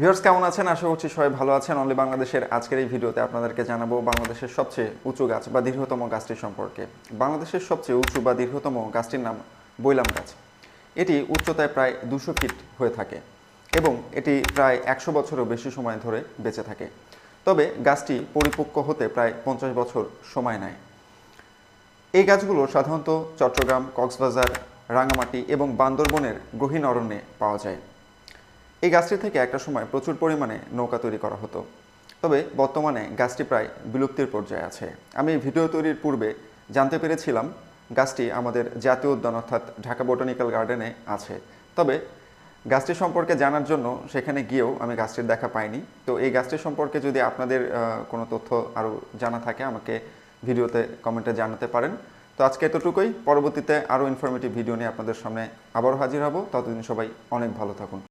Viewers কেমন আছেন? আশা করছি সবাই ভালো আছেন। অনলি বাংলাদেশের আজকের এই ভিডিওতে আপনাদেরকে জানাবো বাংলাদেশের সবচেয়ে উঁচু গাছ বা দীর্ঘতম গাছটি সম্পর্কে। বাংলাদেশের সবচেয়ে উঁচু বা দীর্ঘতম গাছটির নাম বৈলাম গাছ। এটি উচ্চতায় প্রায় 200 ফিট হয়ে থাকে এবং এটি প্রায় 100 বছরও বেশি সময় ধরে বেঁচে থাকে। তবে গাছটি পরিপক্ক হতে প্রায় 50 বছর সময় নেয়। এই গাছগুলো সাধারণত চট্টগ্রাম, কক্সবাজার, রাঙামাটি এবং বান্দরবনের গহীন অরণ্যে পাওয়া যায়। এই গাছটি থেকে একটা সময় প্রচুর পরিমাণে নৌকা তৈরি করা হতো, তবে বর্তমানে গাছটি প্রায় বিলুপ্তির পর্যায়ে আছে। আমি ভিডিও তৈরির পূর্বে জানতে পেরেছিলাম গাছটি আমাদের জাতীয় উদ্যান অর্থাৎ ঢাকা বোটানিক্যাল গার্ডেনে আছে, তবে গাছটি সম্পর্কে জানার জন্য সেখানে গিয়েও আমি গাছটির দেখা পাইনি। তো এই গাছটি সম্পর্কে যদি আপনাদের কোনো তথ্য আরও জানা থাকে আমাকে ভিডিওতে কমেন্টে জানাতে পারেন। তো আজকে এতটুকুই, পরবর্তীতে আরও ইনফরমেটিভ ভিডিও নিয়ে আপনাদের সামনে আবারও হাজির হব। ততদিন সবাই অনেক ভালো থাকুন।